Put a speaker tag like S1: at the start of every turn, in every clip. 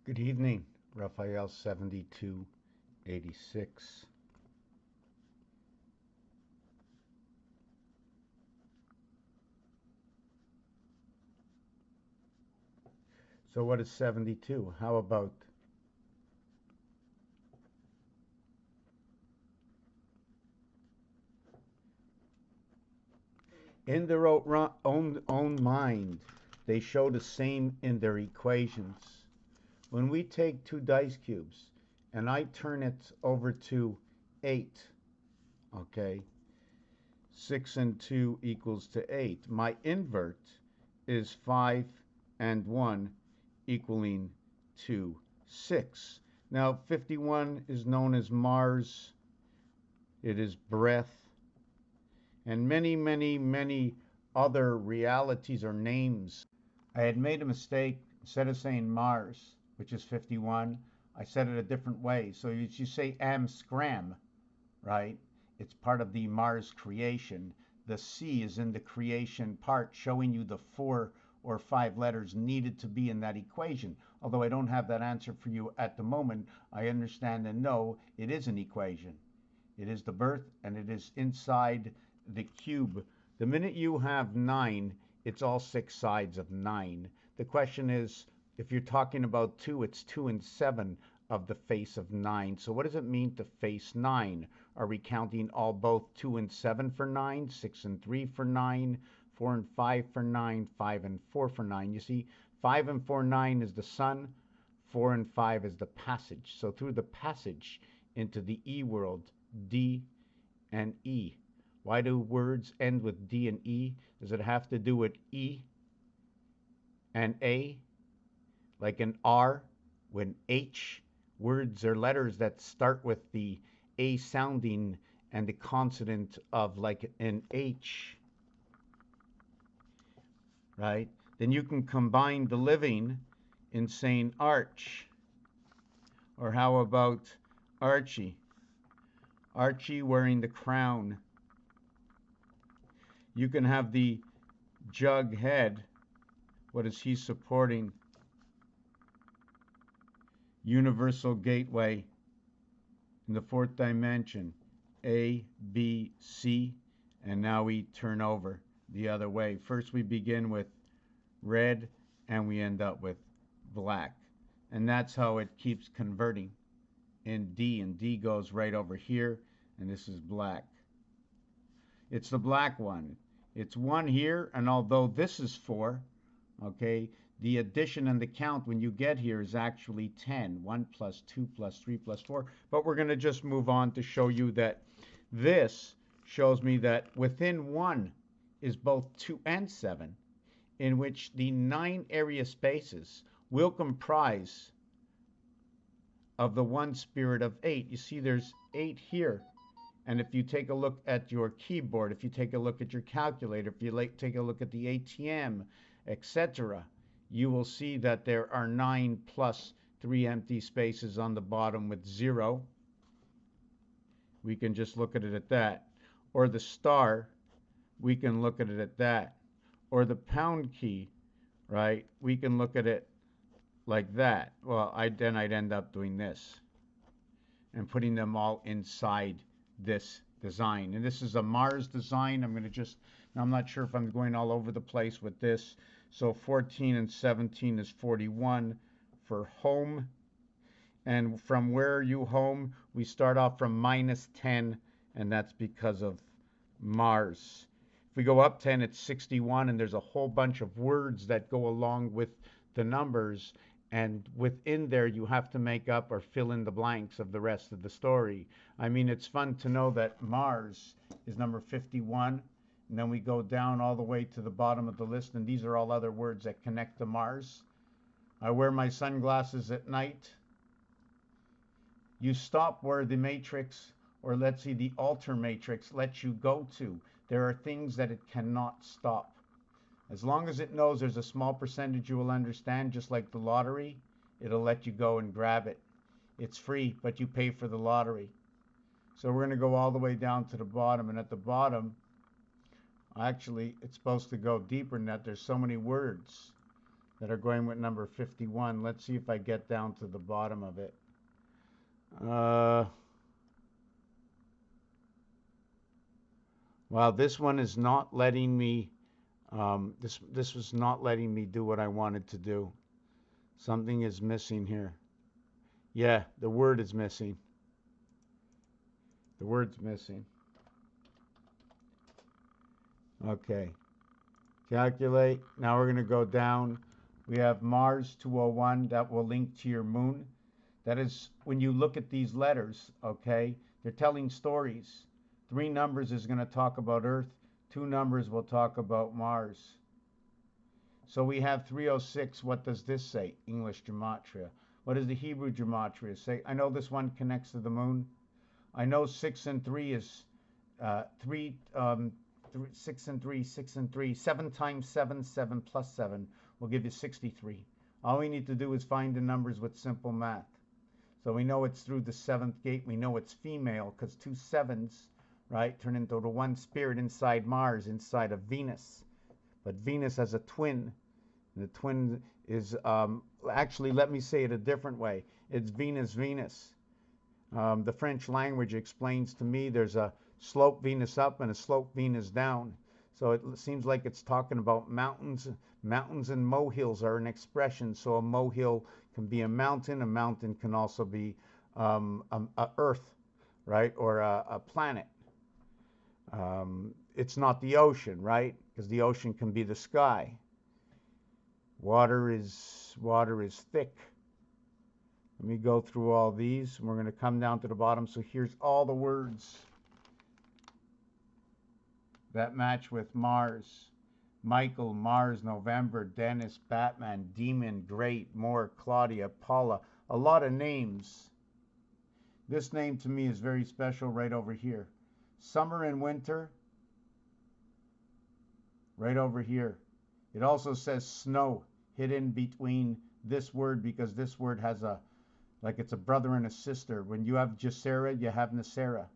S1: Good evening, Raphael 7286. So what is 72? How about in their own mind, they show the same in their equations. When we take two dice cubes and I turn it over to 8, okay, 6 and 2 equals to 8. My invert is 5 and 1 equaling to 6. Now 51 is known as Mars. It is breath and many other realities or names. I had made a mistake. Instead of saying Mars, which is 51, I said it a different way. So you say Amscram, right? It's part of the Mars creation. The C is in the creation part, showing you the 4 or 5 letters needed to be in that equation. Although I don't have that answer for you at the moment, I understand and know it is an equation. It is the birth and it is inside the cube. The minute you have 9, it's all 6 sides of 9. The question is, if you're talking about 2, it's 2 and 7 of the face of 9. So what does it mean to face 9? Are we counting all both 2 and 7 for 9, 6 and 3 for 9, 4 and 5 for 9, 5 and 4 for 9? You see, 5 and 4, 9 is the sun, 4 and 5 is the passage. So through the passage into the E world, D and E. Why do words end with D and E? Does it have to do with E and A? Like an R, when H, words or letters that start with the A sounding and the consonant of like an H, right? Then you can combine the living in saying arch. Or how about Archie? Archie wearing the crown. You can have the jug head. What is he supporting? Universal gateway in the fourth dimension. A, B, C, and now we turn over the other way. First we begin with red and we end up with black. And that's how it keeps converting in D, and D goes right over here, and this is black. It's the black one. It's 1 here, and although this is 4, okay, the addition and the count when you get here is actually 10. 1 plus 2 plus 3 plus 4. But we're going to just move on to show you that this shows me that within 1 is both 2 and 7, in which the 9 area spaces will comprise of the one spirit of 8. You see there's 8 here. And if you take a look at your keyboard, if you take a look at your calculator, if you take a look at the ATM, etc., you will see that there are 9 plus 3 empty spaces on the bottom with 0. We can just look at it at that. Or the star, we can look at it at that. Or the pound key, right? We can look at it like that. Well, then I'd end up doing this and putting them all inside this design. And this is a Mars design. I'm going to just, now I'm not sure if I'm going all over the place with this. So 14 and 17 is 41 for home. And from where you home, we start off from minus 10, and that's because of Mars. If we go up 10, it's 61, and there's a whole bunch of words that go along with the numbers. And within there, you have to make up or fill in the blanks of the rest of the story. I mean, it's fun to know that Mars is number 51. And then we go down all the way to the bottom of the list. And these are all other words that connect to Mars. I wear my sunglasses at night. You stop where the matrix, or let's see, the alter matrix lets you go to. There are things that it cannot stop. As long as it knows there's a small percentage you will understand, just like the lottery, it'll let you go and grab it. It's free, but you pay for the lottery. So we're going to go all the way down to the bottom, and at the bottom, actually, it's supposed to go deeper than that. There's so many words that are going with number 51. Let's see if I get down to the bottom of it. Well, this one is not letting me, this was not letting me do what I wanted to do. Something is missing here. Yeah, the word is missing. The word's missing. Okay. Calculate. Now we're going to go down. We have Mars 201 that will link to your moon. That is, when you look at these letters, okay, they're telling stories. 3 numbers is going to talk about Earth. 2 numbers will talk about Mars. So we have 306. What does this say? English gematria. What does the Hebrew gematria say? I know this one connects to the moon. I know 6 and 3 is 6 and 3, 6 and 3. 7 times 7, 7 plus 7 will give you 63. All we need to do is find the numbers with simple math. So we know it's through the 7th gate. We know it's female because 2 7s, right, turn into the 1 spirit inside Mars, inside of Venus. But Venus has a twin. And the twin is, actually, let me say it a different way. It's Venus, Venus. The French language explains to me there's a slope Venus up and a slope Venus down. So it seems like it's talking about mountains. Mountains and molehills are an expression. So a molehill can be a mountain can also be a Earth, right, or a planet. It's not the ocean, right, because the ocean can be the sky. Water is thick. Let me go through all these. We're going to come down to the bottom. So here's all the words that match with Mars. Michael, Mars, November, Dennis, Batman, Demon, Great, Moore, Claudia, Paula. A lot of names. This name to me is very special right over here. Summer and winter, right over here. It also says snow hidden between this word because this word has a, like it's a brother and a sister. When you have Jacera, you have Nasera.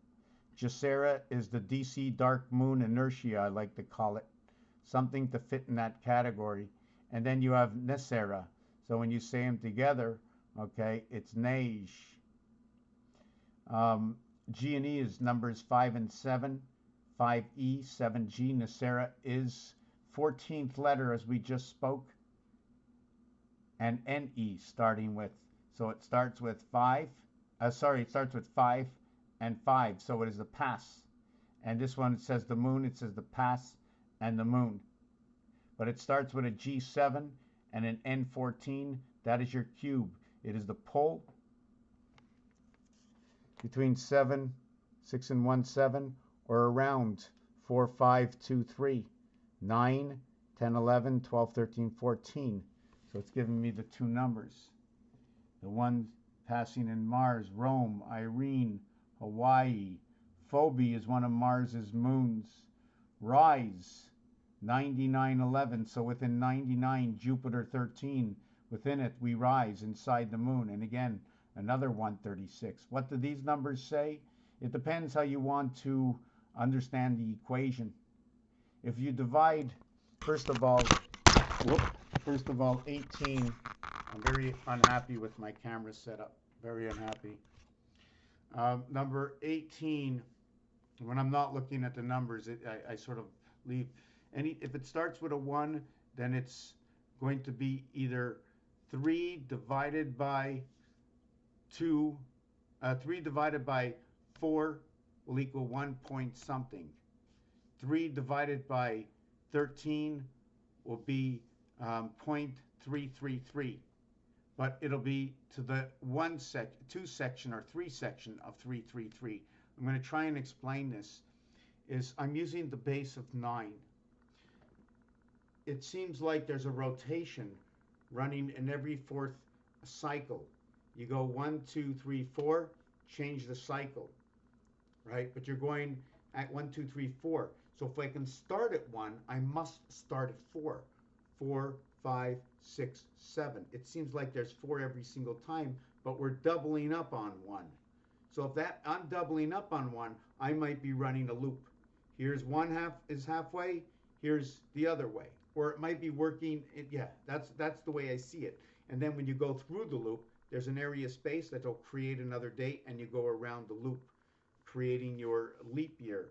S1: Jacera is the DC dark moon inertia, I like to call it. Something to fit in that category. And then you have Nasera. So when you say them together, okay, it's Neige. G and E is numbers 5 and 7. 5E, 7G. Nasera is 14th letter as we just spoke. And NE starting with. So it starts with 5. It starts with 5 and 5. So it is the pass. And this one, it says the moon. It says the pass and the moon. But it starts with a G7 and an N14. That is your cube. It is the pole between 7, 6 and 1, 7, or around 4, 5, 2, 3, 9, 10, 11, 12, 13, 14. So it's giving me the 2 numbers. The one passing in Mars, Rome, Irene, Hawaii. Phoebe is one of Mars's moons. Rise, 9911. So within 99, Jupiter 13. Within it, we rise inside the moon. And again, another 136. What do these numbers say? It depends how you want to understand the equation. If you divide, first of all, 18. I'm very unhappy with my camera setup. Very unhappy. Number 18, when I'm not looking at the numbers, I sort of leave. If it starts with a 1, then it's going to be either 3 divided by 2, 3 divided by 4 will equal 1 point something. 3 divided by 13 will be 0.333. But it'll be to the 2 section or 3 section of 333. I'm going to try and explain this. I'm using the base of 9. It seems like there's a rotation running in every 4th cycle. You go 1, 2, 3, 4, change the cycle, right? But you're going at 1, 2, 3, 4. So if I can start at 1, I must start at 4. 4, 5, 6, 7. It seems like there's 4 every single time, but we're doubling up on 1. So if I'm doubling up on 1, I might be running a loop. Here's one half is halfway, here's the other way,
S2: or it might be working. Yeah, that's the way I see it. And then when you go through the loop, there's an area of space that will create another date, and you go around the loop, creating your leap year.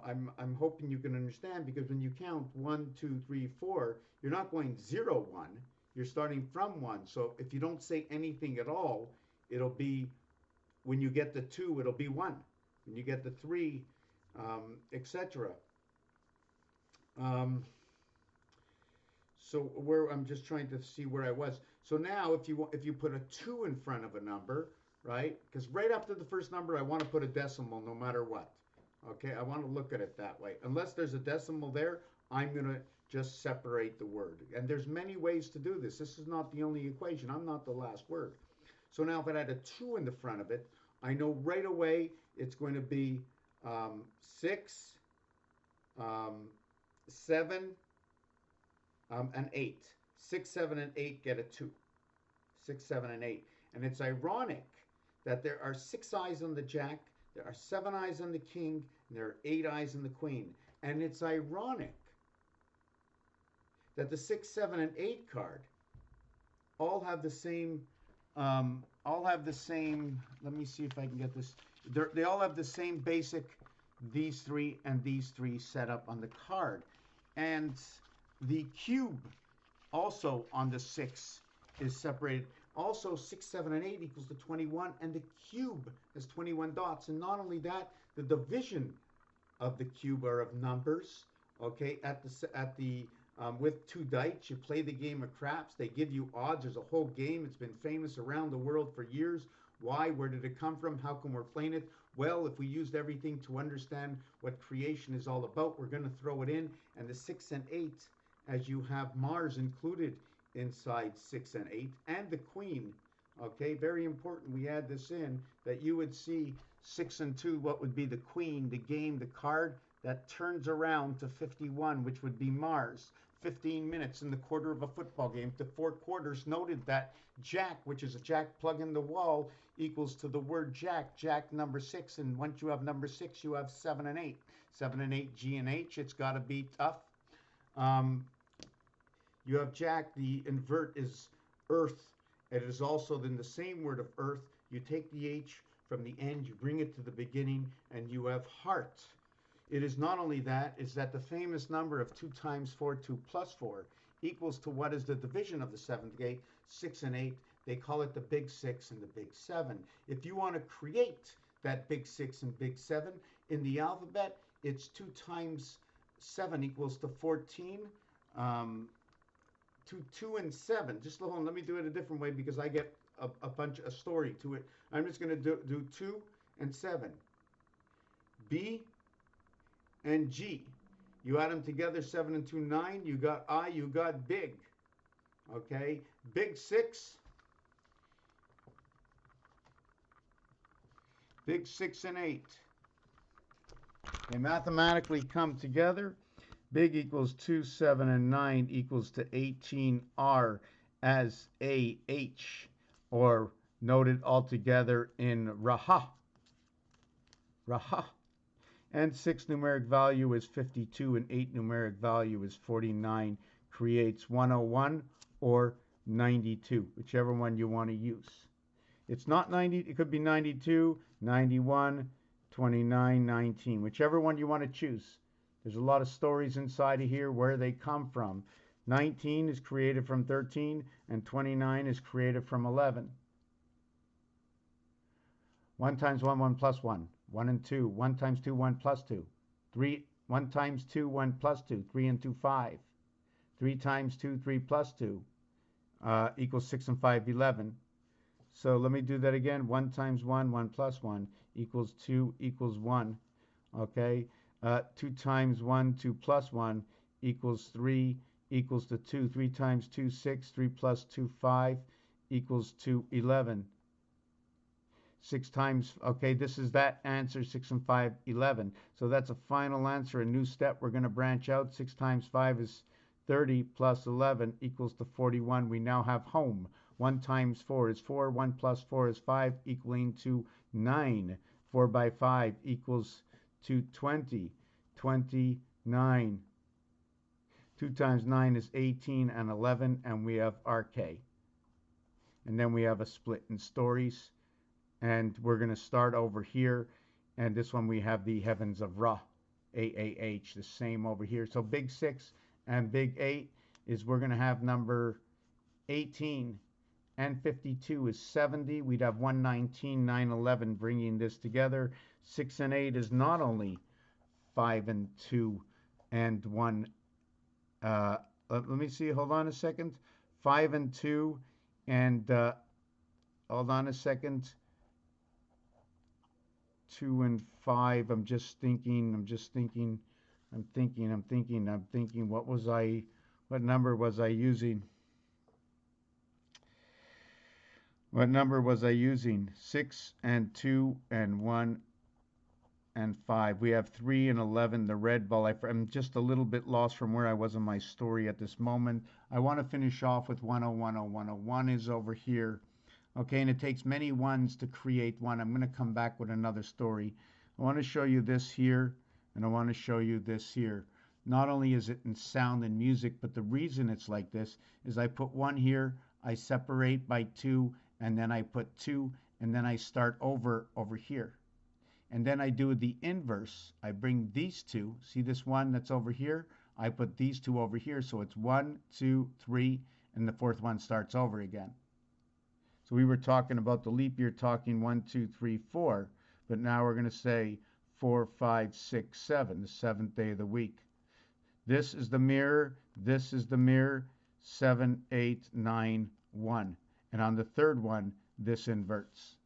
S2: I'm hoping you can understand, because when you count 1, 2, 3, 4, you're not going 0, 1. You're starting from 1. So if you don't say anything at all, it'll be, when you get the 2, it'll be 1. When you get the 3, etc. Um, so where I'm just trying to see where I was. So now, if you put a 2 in front of a number, right? Because right after the first number, I want to put a decimal no matter what. Okay, I want to look at it that way. Unless there's a decimal there, I'm going to just separate the word. And there's many ways to do this. This is not the only equation. I'm not the last word. So now if I add a 2 in the front of it, I know right away it's going to be 6, 7, and 8. 6, 7, and 8 get a 2. 6, 7, and 8. And it's ironic that there are 6 eyes on the jack, there are 7 eyes on the king, and there are 8 eyes on the queen. And it's ironic that the 6, 7, and 8 card all have the same, let me see if I can get this. They all have the same basic, these 3 and these 3 set up on the card. And the cube also on the 6 is separated. Also, 6, 7, and 8 equals to 21, and the cube has 21 dots. And not only that, the division of the cube are of numbers. Okay, with 2 dice, you play the game of craps. They give you odds. There's a whole game. It's been famous around the world for years. Why? Where did it come from? How come we're playing it? Well, if we used everything to understand what creation is all about, we're going to throw it in. And the 6 and 8, as you have Mars included inside 6 and 8, and the queen. Okay, very important we add this in, that you would see 6 and 2, what would be the queen, the game, the card that turns around to 51, which would be Mars. 15 minutes in the quarter of a football game to 4 quarters, noted that jack, which is a jack plug in the wall, equals to the word jack, jack number 6. And once you have number 6, you have 7 and 8. 7 and 8, G and H, it's got to be tough. You have jack, the invert is earth. It is also then the same word of earth. You take the H from the end, you bring it to the beginning, and you have heart. It is not only that, it's that the famous number of 2 times 4, 2 plus 4, equals to what is the division of the 7th gate, 6 and 8. They call it the big 6 and the big 7. If you want to create that big 6 and big 7 in the alphabet, it's 2 times 7 equals to 14. 2 and 7. Just hold on, let me do it a different way, because I get a story to it. I'm just going to do 2 and 7. B and G. You add them together, 7 and 2, 9. You got I, you got big. Okay, big 6. Big 6 and 8. They mathematically come together. Big equals 2, 7, and 9 equals to 18R as AH, or noted altogether in Raha. Raha. And 6 numeric value is 52, and 8 numeric value is 49. Creates 101 or 92, whichever one you want to use. It's not 90, it could be 92, 91, 29, 19, whichever one you want to choose. There's a lot of stories inside of here where they come from. 19 is created from 13, and 29 is created from 11. 1 times 1, 1 plus 1. 1 and 2. 1 times 2, 1 plus 2. 3, 1 times 2, 1 plus 2. 3 and 2, 5. 3 times 2, 3 plus 2 equals 6 and 5, 11. So let me do that again. 1 times 1, 1 plus 1 equals 2 equals 1. Okay. 2 times 1, 2 plus 1 equals 3 equals to 2. 3 times 2, 6. 3 plus 2, 5 equals to 11. 6 times, okay, this is that answer, 6 and 5, 11. So that's a final answer, a new step. We're going to branch out. 6 times 5 is 30 plus 11 equals to 41. We now have home. 1 times 4 is 4. 1 plus 4 is 5, equaling to 9. 4 by 5 equals to 20. 29.
S1: 2 times 9 is 18 and 11, and we have RK. And then we have a split in stories. And we're going to start over here. And this one we have the heavens of Ra, AAH, the same over here. So big 6 and big 8 is we're going to have number 18 and 52 is 70. We'd have 119, 911 bringing this together. 6 and 8 is not only 5 and 2 and 1. Let me see. Hold on a second. 5 and 2 and hold on a second. 2 and 5. I'm thinking. What number was I using? What number was I using? 6 and 2 and 1 and 5. We have 3 and 11, the red ball. I'm just a little bit lost from where I was in my story at this moment. I want to finish off with 101. 101 is over here. Okay, and it takes many ones to create one. I'm going to come back with another story. I want to show you this here, and I want to show you this here. Not only is it in sound and music, but the reason it's like this is I put 1 here, I separate by 2, and then I put 2, and then I start over here. And then I do the inverse. I bring these 2. See this 1 that's over here? I put these 2 over here. So it's 1, 2, 3, and the 4th one starts over again. So we were talking about the leap year, talking 1, 2, 3, 4. But now we're going to say 4, 5, 6, 7, the 7th day of the week. This is the mirror. This is the mirror. 7, 8, 9, 1. And on the 3rd one, this inverts.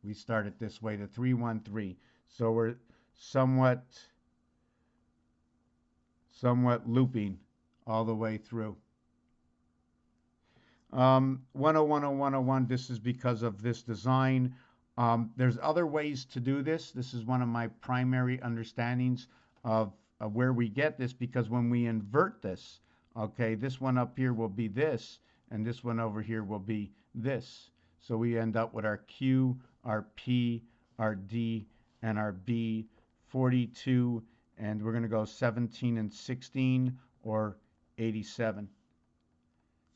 S1: We start it this way, the 3, 1, 3. So we're somewhat looping all the way through. 101, 101, this is because of this design. There's other ways to do this. This is one of my primary understandings of where we get this, because when we invert this, okay, this one up here will be this, and this one over here will be this. So we end up with our Q, our P, our D, and our B, 42, and we're going to go 17 and 16, or 87.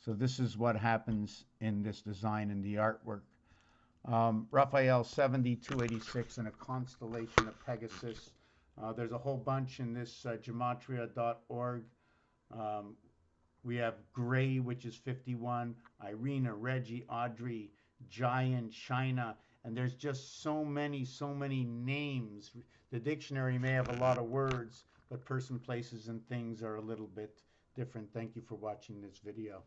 S1: So this is what happens in this design in the artwork. Raphael 7286 in a constellation of Pegasus. There's a whole bunch in this gematria.org. We have Gray, which is 51, Irina, Reggie, Audrey, Giant, China, and there's just so many names. The dictionary may have a lot of words, but person, places, and things are a little bit different. Thank you for watching this video.